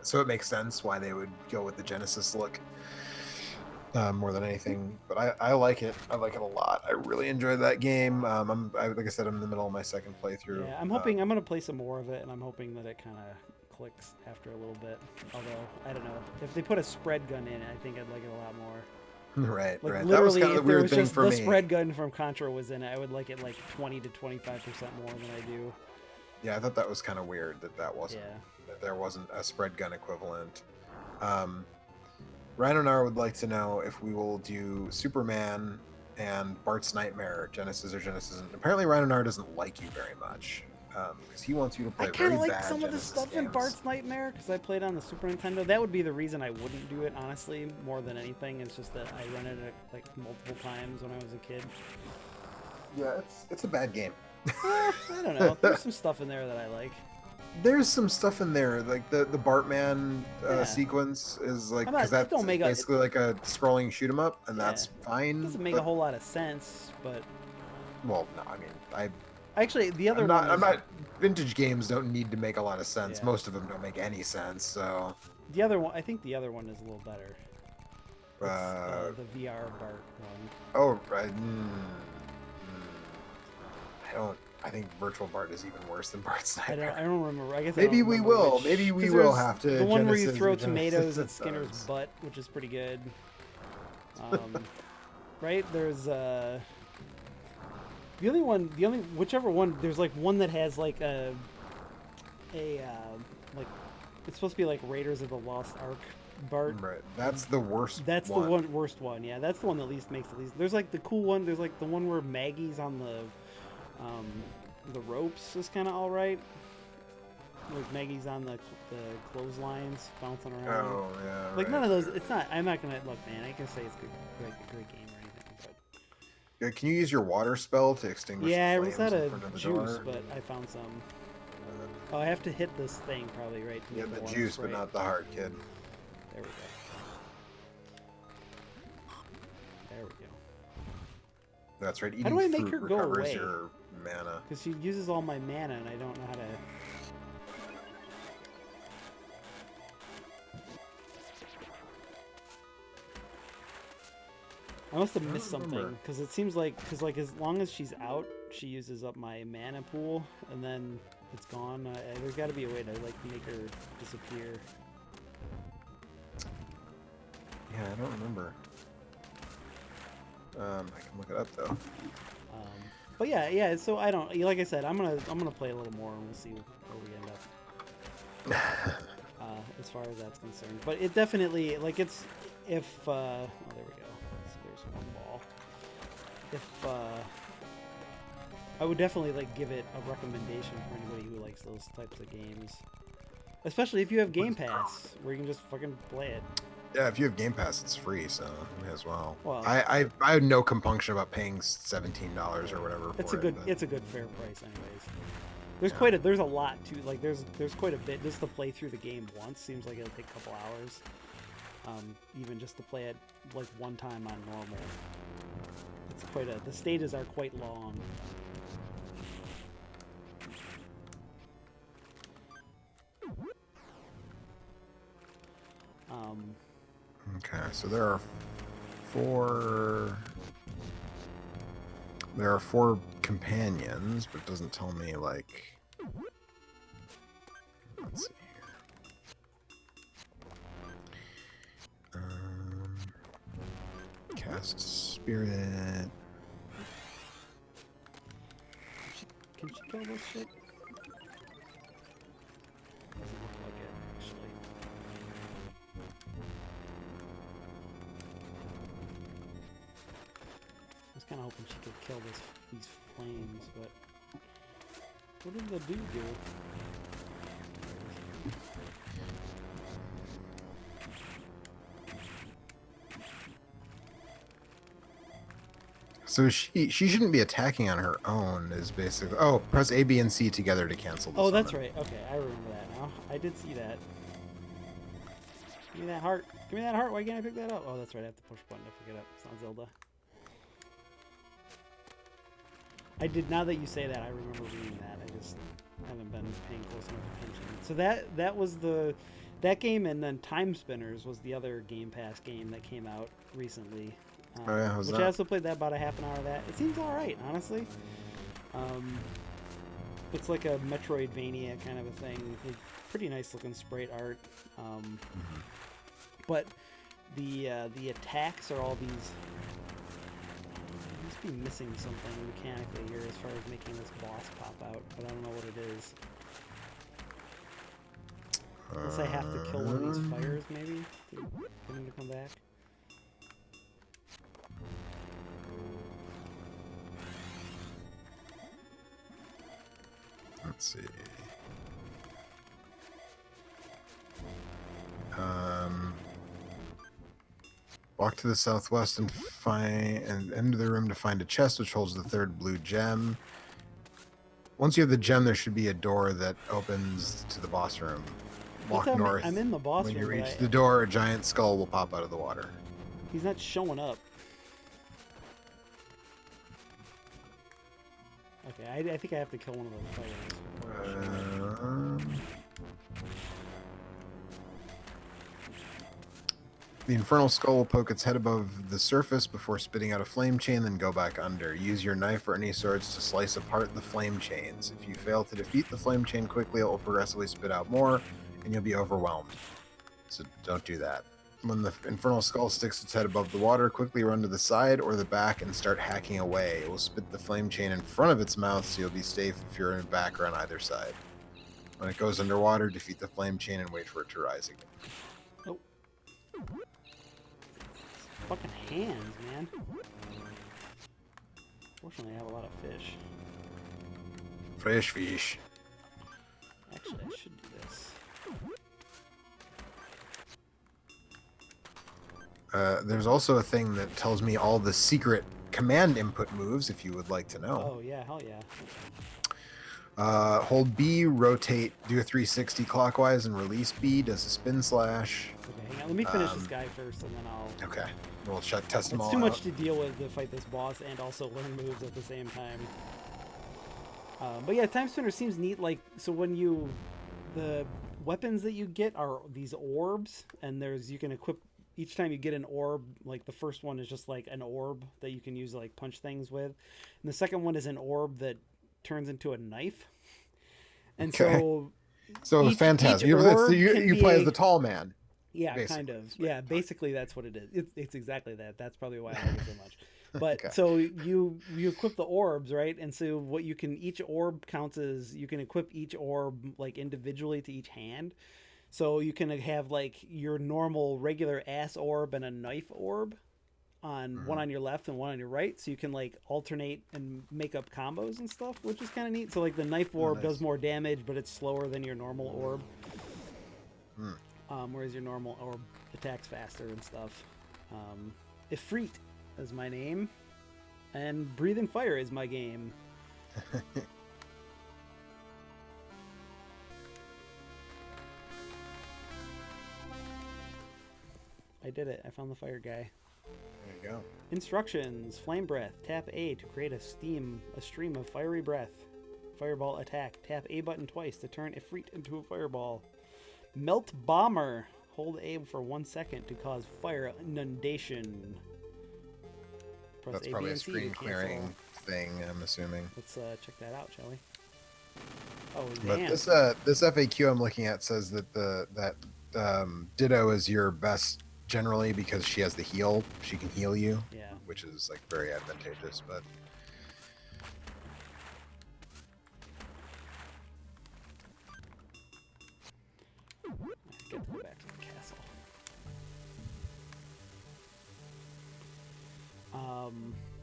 so it makes sense why they would go with the Genesis look more than anything. But I like it. I like it a lot. I really enjoyed that game. Like I said, I'm in the middle of my second playthrough. Yeah, I'm hoping I'm gonna play some more of it, and I'm hoping that it kind of clicks after a little bit. Although I don't know if they put a spread gun in it, I think I'd like it a lot more. Right, like right. Literally, that was kind of if the there weird was thing just for the me. spread gun from Contra was in it, I would like it like 20 to 25% more than I do. Yeah, I thought that was kind of weird that wasn't that there wasn't a spread gun equivalent. Ryan and I would like to know if we will do Superman and Bart's Nightmare, Genesis or Genesisn't. Apparently, Ryan and I doesn't like you very much because he wants you to play I kind very of like bad some of the Genesis stuff in games. Bart's Nightmare because I played on the Super Nintendo. That would be the reason I wouldn't do it, honestly, more than anything. It's just that I rented it like multiple times when I was a kid. Yeah, it's a bad game. I don't know. There's some stuff in there that I like. There's some stuff in there, like the Bartman sequence is like because that's basically like a scrolling shoot 'em up, and that's fine. It doesn't make a whole lot of sense, but well, no, I mean, actually the other I'm not. Vintage games don't need to make a lot of sense. Yeah. Most of them don't make any sense. So the other one, I think the other one is a little better. The VR Bart one. Oh, right. I think Virtual Bart is even worse than Bart's Nightmare. I don't remember. I guess maybe we will. Maybe we will have to. The one where you throw tomatoes at Skinner's butt, which is pretty good. Right? There's whichever one. There's like one that has like like it's supposed to be like Raiders of the Lost Ark Bart. Right. That's the worst. That's the worst one. Yeah, that's the one that least makes the least. There's like the cool one. There's like the one where Maggie's on the ropes is kind of all right. Like Maggie's on the clotheslines bouncing around. Oh yeah. Like none of those. It's not. I'm not gonna look, man. I can say it's a great game or anything, but. Yeah, can you use your water spell to extinguish? Yeah, the I was flames out in front of the juice, door? but I found some. Oh, I have to hit this thing probably, right? Yeah, the juice, but not the heart, kid. There we go. There we go. That's right. How do I make her go away? Your mana. Because she uses all my mana, and I don't know how to. I must have missed something because it seems like as long as she's out, she uses up my mana pool, and then it's gone. There's got to be a way to like make her disappear. Yeah, I don't remember. I can look it up though. But yeah. So I don't like I said. I'm gonna play a little more, and we'll see where we end up. As far as that's concerned, but it definitely like it's if oh there we go. There's one ball. If I would definitely like give it a recommendation for anybody who likes those types of games, especially if you have Game Pass where you can just fucking play it. Yeah, if you have Game Pass, it's free, so may as well. Well, I have no compunction about paying $17 or whatever it's for a it. good But it's a good fair price, anyways. There's yeah. there's a lot to like. There's quite a bit just to play through the game once. Seems like it'll take a couple hours, even just to play it like one time on normal. It's quite a. The stages are quite long. Okay, so four. There are four companions, but it doesn't tell me like. Let's see here. Cast spirit. Can she kill this shit? Doesn't look like it, actually. I was kind of hoping she could kill these flames, but what did the dude do? So she shouldn't be attacking on her own. Is basically press A, B, and C together to cancel. The Oh, that's summon. right. Okay, I remember that now. I did see that. Give me that heart. Give me that heart. Why can't I pick that up? Oh, that's right. I have to push a button to pick it up. It's not Zelda. I did. Now that you say that, I remember reading that. I just haven't been paying close enough attention. So that was that game, and then Time Spinners was the other Game Pass game that came out recently. Oh yeah, how's which that? I also played that about a half an hour of that. It seems all right, honestly. It's like a Metroidvania kind of a thing. With pretty nice looking sprite art. But the attacks are all these. I must be missing something mechanically here as far as making this boss pop out, but I don't know what it is. Unless I have to kill one of these fires, maybe, to get him to come back. Let's see. Walk to the southwest and enter the room to find a chest which holds the third blue gem. Once you have the gem, there should be a door that opens to the boss room. Walk north. I'm in the boss when room. you reach the door, a giant skull will pop out of the water. He's not showing up. Okay, I think I have to kill one of those fires. The infernal skull will poke its head above the surface before spitting out a flame chain, then go back under. Use your knife or any swords to slice apart the flame chains. If you fail to defeat the flame chain quickly, it will progressively spit out more, and you'll be overwhelmed. So don't do that. When the infernal skull sticks its head above the water, quickly run to the side or the back and start hacking away. It will spit the flame chain in front of its mouth, so you'll be safe if you're in the back or on either side. When it goes underwater, defeat the flame chain and wait for it to rise again. Nope. Fucking hands, man. Fortunately, I have a lot of fish. Fresh fish. Actually, I should do this. There's also a thing that tells me all the secret command input moves, if you would like to know. Oh, yeah, hell yeah. Hold B, rotate, do a 360 clockwise, and release B, does a spin slash. Okay, hang on. Let me finish this guy first, and then I'll... Okay. We'll test them all It's too much out. to deal with to fight this boss and also learn moves at the same time. But yeah, Time Spinner seems neat. Like, so when you... The weapons that you get are these orbs, and you can equip... Each time you get an orb, like the first one is just like an orb that you can use to like punch things with. And the second one is an orb that turns into a knife. And so fantastic. You play as the tall man. Yeah, kind of. Yeah, basically that's what it is. It's exactly that. That's probably why I like it so much. But Okay. so you equip the orbs, right? And so what you can, each orb counts as, you can equip each orb like individually to each hand. So you can have like your normal regular ass orb and a knife orb on one on your left and one on your right. So you can like alternate and make up combos and stuff, which is kind of neat. So like the knife orb does more damage, but it's slower than your normal orb. whereas your normal orb attacks faster and stuff. Ifrit is my name, and Breathing Fire is my game. I did it. I found the fire guy. There you go. Instructions. Flame breath. Tap A to create a stream of fiery breath. Fireball attack. Tap A button twice to turn Ifrit into a fireball. Melt bomber. Hold A for 1 second to cause fire inundation. Press That's A, probably B, a and C to screen cancel. clearing thing, I'm assuming. Let's check that out, shall we? Oh, But damn. this FAQ I'm looking at says that Ditto is your best generally because she has the heal. She can heal you. Yeah. Which is like very advantageous, but Let's get back to the castle.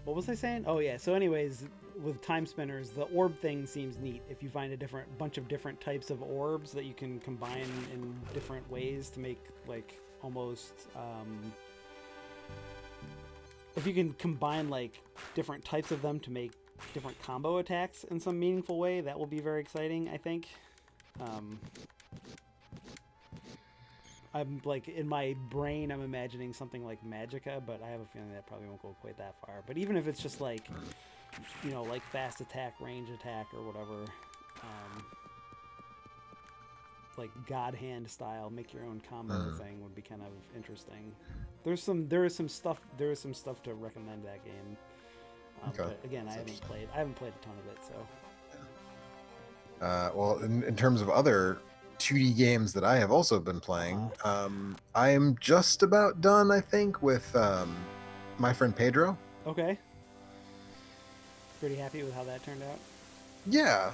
What was I saying? Oh yeah. So, anyways, with time spinners, the orb thing seems neat. If you find a bunch of different types of orbs that you can combine in different ways to make like almost. If you can combine like different types of them to make different combo attacks in some meaningful way, that will be very exciting, I think. I'm like, in my brain, I'm imagining something like Magicka, but I have a feeling that probably won't go quite that far. But even if it's just like, you know, like fast attack, range attack, or whatever, like God Hand style, make your own combo thing would be kind of interesting. There is some stuff to recommend that game. Okay. But again, I haven't played a ton of it, so. well, in terms of other 2D games that I have also been playing, I am just about done, I think, with My Friend Pedro. Okay. Pretty happy with how that turned out. Yeah.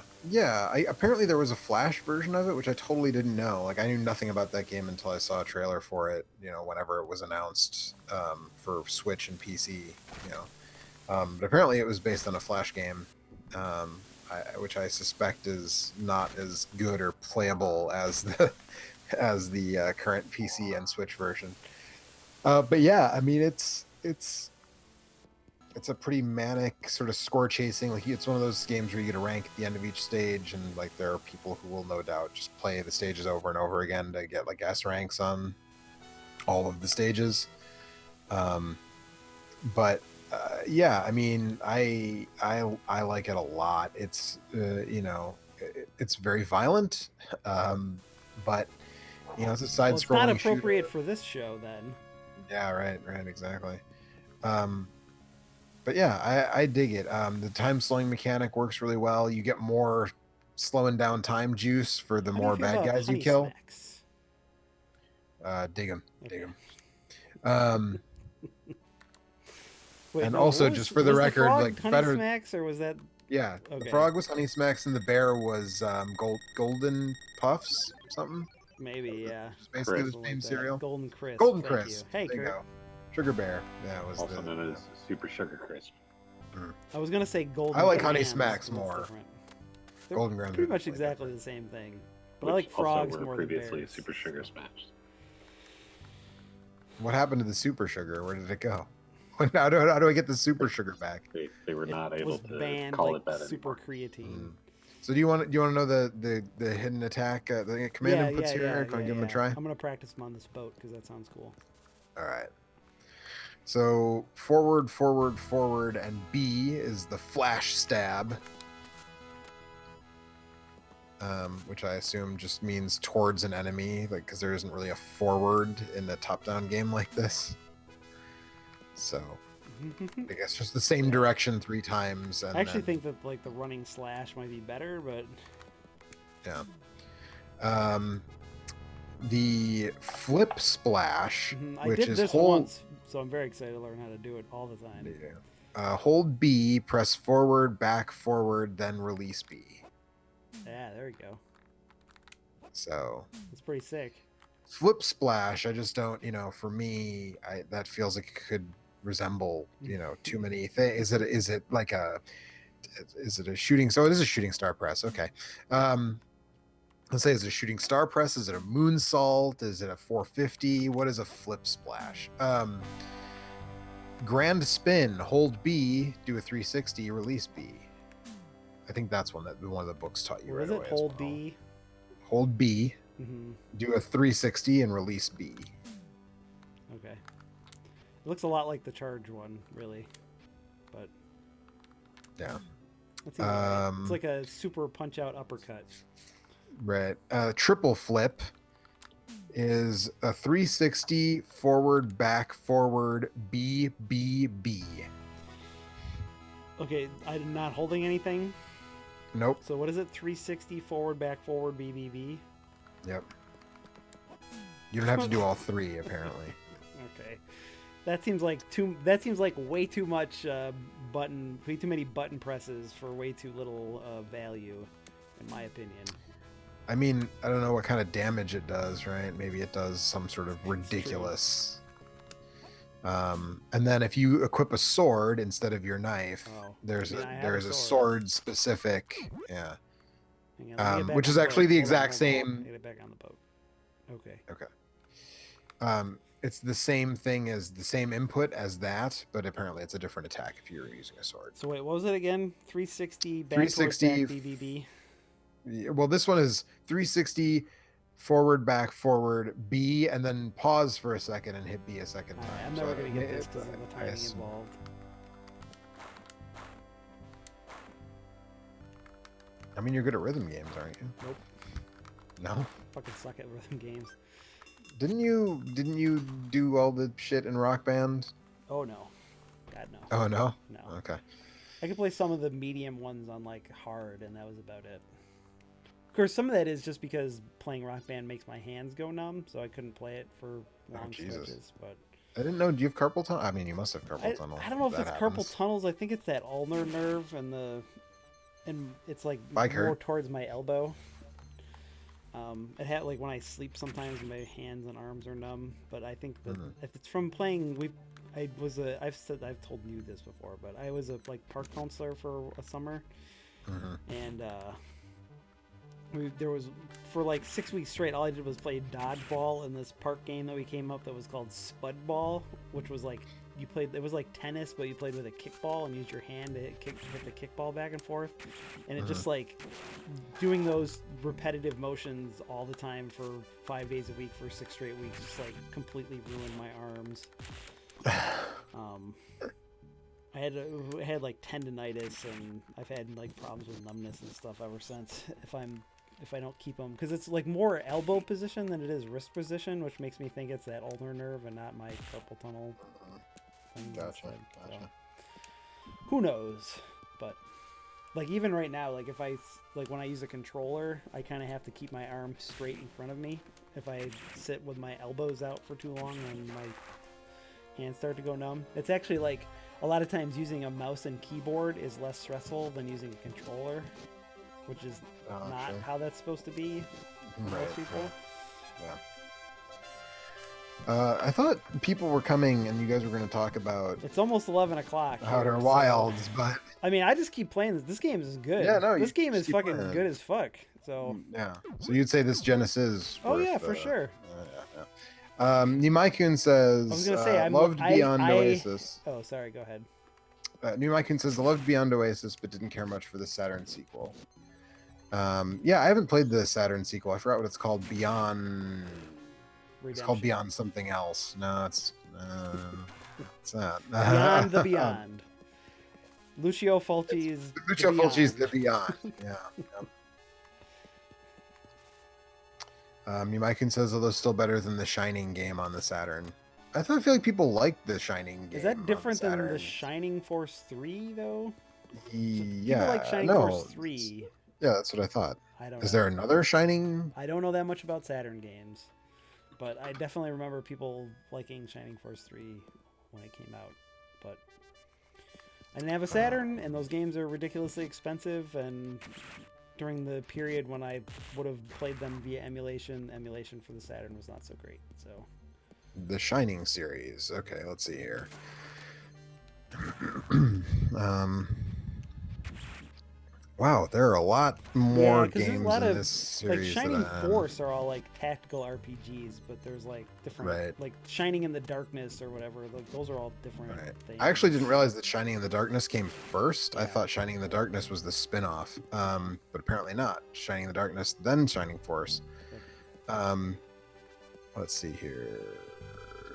Apparently there was a Flash version of it, which I totally didn't know. Like, I knew nothing about that game until I saw a trailer for it, you know, whenever it was announced for Switch and PC, you know. But apparently it was based on a Flash game, which I suspect is not as good or playable as the current PC and Switch version. But yeah, I mean, it's a pretty manic sort of score chasing. Like, it's one of those games where you get a rank at the end of each stage, and like there are people who will no doubt just play the stages over and over again to get like S ranks on all of the stages. But yeah, I mean, I like it a lot. It's you know, it's very violent, but you know, it's a side-scrolling It's not appropriate shooter. for this show, then. Yeah, right, exactly. But yeah, I dig it. The time slowing mechanic works really well. You get more slowing down time juice for the more bad guys you kill. Smacks? Dig them. Wait, And no, also, what just was- for the was record, frog like, Honey better. Smacks, or was that? Yeah, Okay. the frog was Honey Smacks and the bear was Golden Puffs, something. Maybe, yeah. It's basically the Something same like that. cereal. Golden Crisp. Golden Thank Crisp. You. Hey, there you Kurt. go. Sugar Bear. Yeah, it was Also known as Super Sugar Crisp. I was gonna say Golden. I like Honey Grams, Smacks but that's more. different. They're Golden Grams pretty are much definitely exactly different. the same thing, but Which I like frogs also were more than previously bears. Super Sugar Smash. What happened to the super sugar? Where did it go? How do I get the super sugar back? They were not able was to banned, call like it that super anymore. creatine. So do you want to know the hidden attack, the command inputs here? Eric? Want to give them a try? I'm gonna practice them on this boat because that sounds cool. All right. So forward, and B is the flash stab, which I assume just means towards an enemy, like, because there isn't really a forward in a top-down game like this. So I guess just the same direction 3 times. And I actually then, think that like the running slash might be better, but yeah. The flip splash, I which did is this hold. once, so I'm very excited to learn how to do it all the time. Hold B, press forward, back, forward, then release B. Yeah, there we go. So That's pretty sick. flip splash, I just don't, for me, that feels like it could resemble, too many things. Is it a shooting? So it is a shooting star press. Okay. let's say, is it a shooting star press? Is it a moonsault? Is it a 450? What is a flip splash? Grand spin, hold B, do a 360, release B. I think that's one of the books taught you What right is away. it? Hold as well. B. Hold B, Mm-hmm. do a 360, and release B. Okay. It looks a lot like the charge one, really. But Yeah. that seems right. It's like a super punch out uppercut. Right. Triple flip is a 360 forward, back, forward, B, B, B. Okay, I'm not holding anything. Nope. So what is it? 360 forward, back, forward, B, B, B. Yep. You don't have to do all three, apparently. Okay. That seems like way too much way too many button presses for way too little value, in my opinion. I mean, I don't know what kind of damage it does, right? Maybe it does some sort of ridiculous. And then if you equip a sword instead of your knife, there's a sword specific, yeah. Hang on, let me get back which on is the actually boat. the Hold on, exact hold on. same. Get it back on the boat. Okay. Okay. It's the same thing as the same input as that, but apparently it's a different attack if you're using a sword. So wait, what was it again? 360 back 360 towards back, BBB. Well, this one is 360 forward, back, forward, B, and then pause for a second and hit B a second time. I'm never gonna get this because of the timing involved. I mean, you're good at rhythm games, aren't you? Nope. No. Fucking suck at rhythm games. Didn't you do all the shit in Rock Band? Oh no. God no. Oh no. No. Okay. I could play some of the medium ones on like hard, and that was about it. Of course, some of that is just because playing Rock Band makes my hands go numb, so I couldn't play it for long stretches. But I didn't know. Do you have carpal tunnel? I mean, you must have carpal tunnel. I don't know if it's carpal tunnels. I think it's that ulnar nerve and it's like more towards my elbow. It had like when I sleep sometimes my hands and arms are numb, but I think that if it's from playing, I've told you this before, but I was a like park counselor for a summer, and there was for like 6 weeks straight. All I did was play dodgeball in this park game that we came up that was called Spudball, which was like it was like tennis, but you played with a kickball and used your hand to hit the kickball back and forth, and it just like doing those repetitive motions all the time for 5 days a week for 6 straight weeks just like completely ruined my arms. I had like tendonitis, and I've had like problems with numbness and stuff ever since. If I don't keep them, because it's like more elbow position than it is wrist position, which makes me think it's that ulnar nerve and not my carpal tunnel. Gotcha. So, who knows? But like even right now, like when I use a controller, I kind of have to keep my arm straight in front of me. If I sit with my elbows out for too long, then my hands start to go numb. It's actually like a lot of times using a mouse and keyboard is less stressful than using a controller, which is not how that's supposed to be for most people. Right. Yeah. I thought people were coming and you guys were going to talk about... It's almost 11 o'clock. Outer Wilds, but... I mean, I just keep playing this. This game is good. Yeah, no, this game is fucking good as fuck. So... Yeah. So you'd say this Genesis... Oh, yeah, for sure. Nimaikun says... I was going to say, loved Beyond Oasis. Oh, sorry, go ahead. Nimaikun says, loved Beyond Oasis, but didn't care much for the Saturn sequel. Yeah, I haven't played the Saturn sequel. I forgot what it's called. Beyond... Redemption. It's called Beyond something else. No, it's not. Beyond the Beyond. Lucio Fulci's The Beyond. Yeah. Yumaikin says, although still better than the Shining game on the Saturn. I feel like people like the Shining game. Is that different than the Shining Force 3, though? Yeah. People like Shining Force 3. Yeah, that's what I thought. I don't know. Is there another Shining? I don't know that much about Saturn games. But I definitely remember people liking Shining Force 3 when it came out. But I didn't have a Saturn, and those games are ridiculously expensive. And during the period when I would have played them via emulation for the Saturn was not so great. So the Shining series. Okay, let's see here. Wow, there are a lot Yeah, more 'cause there's a games lot in of, this series. like, Shining that, Force are all like tactical RPGs, but there's like different, Right. like Shining in the Darkness or whatever. Like those are all different Right. things. I actually didn't realize that Shining in the Darkness came first. I Yeah. thought Shining in the Darkness was the spin-off, but apparently not. Shining in the Darkness, then Shining Force. Um, let's see here.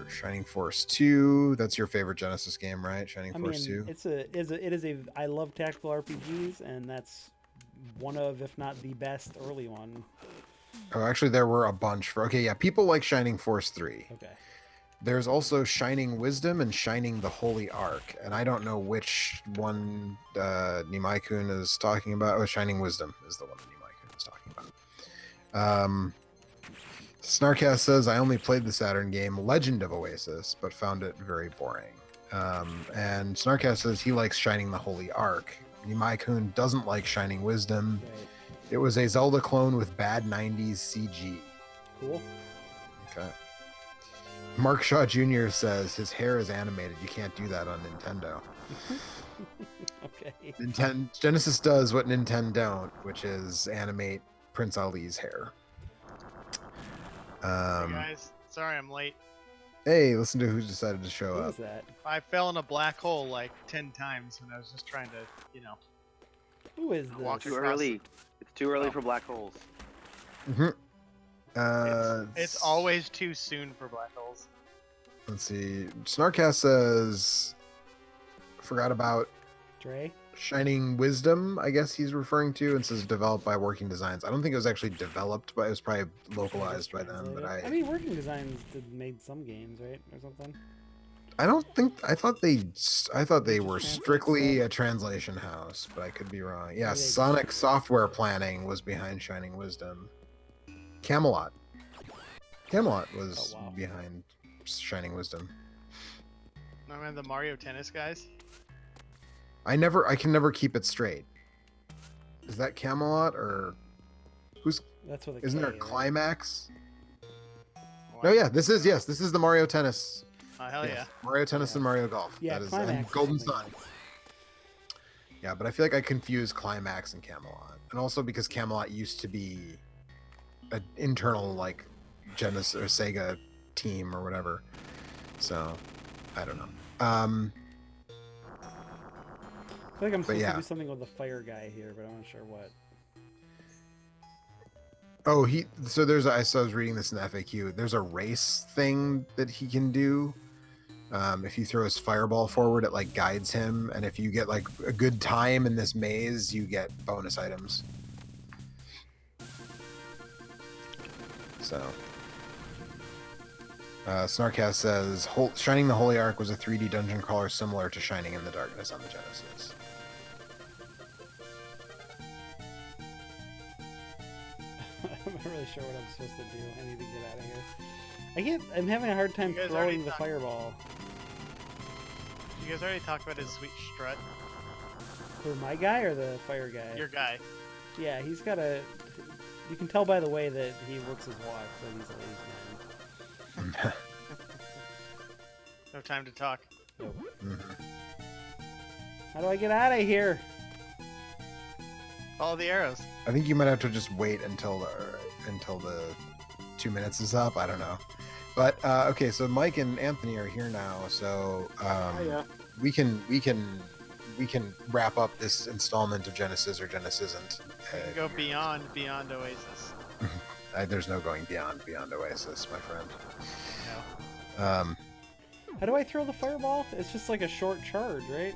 Shining Force 2. That's your favorite Genesis game, right? Shining I Force mean, 2. it is a. I love tactical RPGs, and that's one of, if not the best, early one. Oh, actually, there were a bunch for. Okay, yeah, people like Shining Force 3. Okay. There's also Shining Wisdom and Shining the Holy Ark, and I don't know which one Nimai-kun is talking about. Oh, Shining Wisdom is the one that Nimai-kun is talking about. Snarkass says, I only played the Saturn game Legend of Oasis, but found it very boring. And Snarkass says he likes Shining the Holy Ark. Nimai-kun doesn't like Shining Wisdom. Right. It was a Zelda clone with bad 90s CG. Cool. Okay. Mark Shaw Jr. says his hair is animated. You can't do that on Nintendo. Okay. Genesis does what Nintendo don't, which is animate Prince Ali's hair. Hey guys, sorry I'm late. Hey, listen to who decided to show Who up. is that? I fell in a black hole like 10 times when I was just trying to, you know. Who is Walk this? Too across early. It's too early Oh. for black holes. It's always too soon for black holes. Let's see. Snarkass says, forgot about Dre? Shining Wisdom, I guess he's referring to, and says developed by Working Designs. I don't think it was actually developed, but it was probably localized by them. But I mean, Working Designs made some games, right, or something. I don't think I thought they were Just strictly translate a translation house, but I could be wrong. Yeah, Maybe they Sonic Software Planning was behind Shining Wisdom. Camelot was Oh, wow. behind Shining Wisdom. Remember the Mario Tennis guys? I can never keep it straight. Is that Camelot or who's? That's what. Isn't there right? Climax? What? No, yeah, this is the Mario Tennis. Oh, hell Yes, yeah. Mario Tennis Yeah. and Mario Golf. Yeah, That is, Climax. and is Golden something Sun. else. Yeah, but I feel like I confuse Climax and Camelot, and also because Camelot used to be an internal like Genesis or Sega team or whatever. So I don't know. I feel like I'm supposed yeah. to do something with the fire guy here, but I'm not sure what. Oh, so there's I was reading this in the FAQ. There's a race thing that he can do. If you throw his fireball forward, it like guides him, and if you get like a good time in this maze, you get bonus items. So, Snarkass says, Shining the Holy Ark was a 3D dungeon crawler similar to Shining in the Darkness on the Genesis. I'm not really sure what I'm supposed to do. I need to get out of here. I'm having a hard time You guys already throwing the talked- fireball. You guys already talked about his sweet strut. For my guy or the fire guy? Your guy. Yeah, he's got a. You can tell by the way that he works his watch that he's a lazy man. No time to talk. Nope. Mhm. How do I get out of here? Follow the arrows. I think you might have to just wait until the 2 minutes is up. I don't know, but okay. So Mike and Anthony are here now, so we can wrap up this installment of Genesis or Genesisn't. You can go beyond Oasis. There's no going beyond Oasis, my friend. No. How do I throw the fireball? It's just like a short charge, right?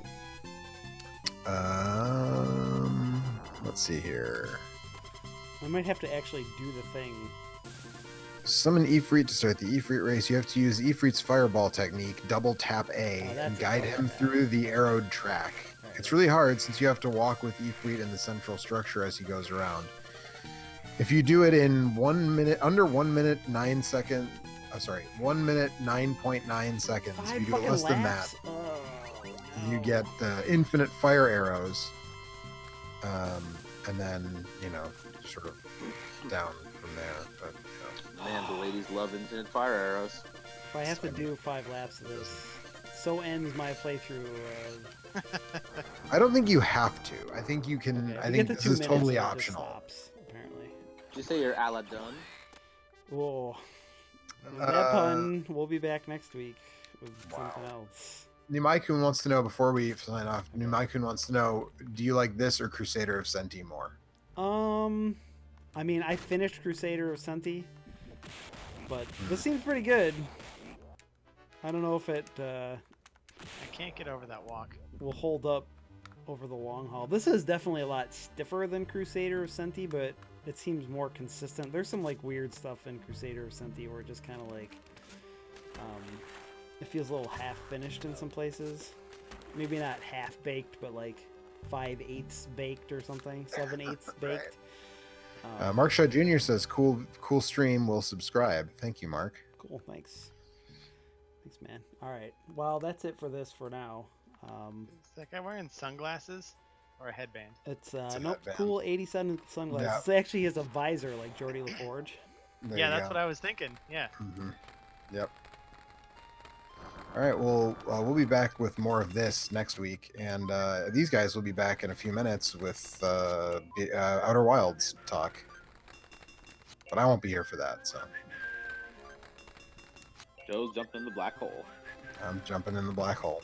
Let's see here. I might have to actually do the thing. Summon Ifrit to start the Ifrit race. You have to use Ifrit's fireball technique, double tap A, Oh, that's and it. guide him Okay. through the arrowed track. Alright. It's really hard since you have to walk with Ifrit in the central structure as he goes around. If you do it in 1 minute, under 1 minute 9 second, 1 minute 9.9 seconds. If you do it less than that, Oh, you no. get infinite fire arrows, and then sort of down from there. But Man, the ladies love infinite fire arrows. If I have to do 5 laps of this so ends my playthrough. I don't think you have to. I think you can. Okay, if I you think get to this 2 is minutes, totally it just optional. stops, apparently. Did you say you're a la done? Whoa. With Uh, that pun, we'll be back next week with Wow. something else. Nimaikun wants to know before we sign off. Nimaikun wants to know: do you like this or Crusader of Senti more? I mean, I finished Crusader of Senti, but this seems pretty good. I don't know if it I can't get over that walk. will hold up over the long haul. This is definitely a lot stiffer than Crusader of Senti, but it seems more consistent. There's some like weird stuff in Crusader of Senti where it just kind of like it feels a little half finished in some places. Maybe not half baked, but like 5/8 baked or something, 7/8 baked. Mark Shaw Jr. says, "Cool stream. Will subscribe." Thank you, Mark. Cool, thanks. Thanks, man. All right. Well, that's it for this for now. Is that guy wearing sunglasses or a headband? It's a nope, headband. cool 87 sunglasses. It actually has a visor like Geordie LaForge. There Yeah, you that's go. what I was thinking. Yeah. Yep. All right. Well, we'll be back with more of this next week, and these guys will be back in a few minutes with Outer Wilds talk. But I won't be here for that, so Joe's jumping in the black hole. I'm jumping in the black hole.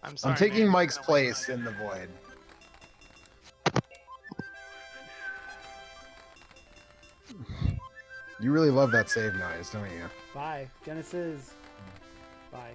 I'm sorry. I'm taking man. Mike's I don't like place in the void. You really love that save noise, don't you? Bye. Genesis. Bye.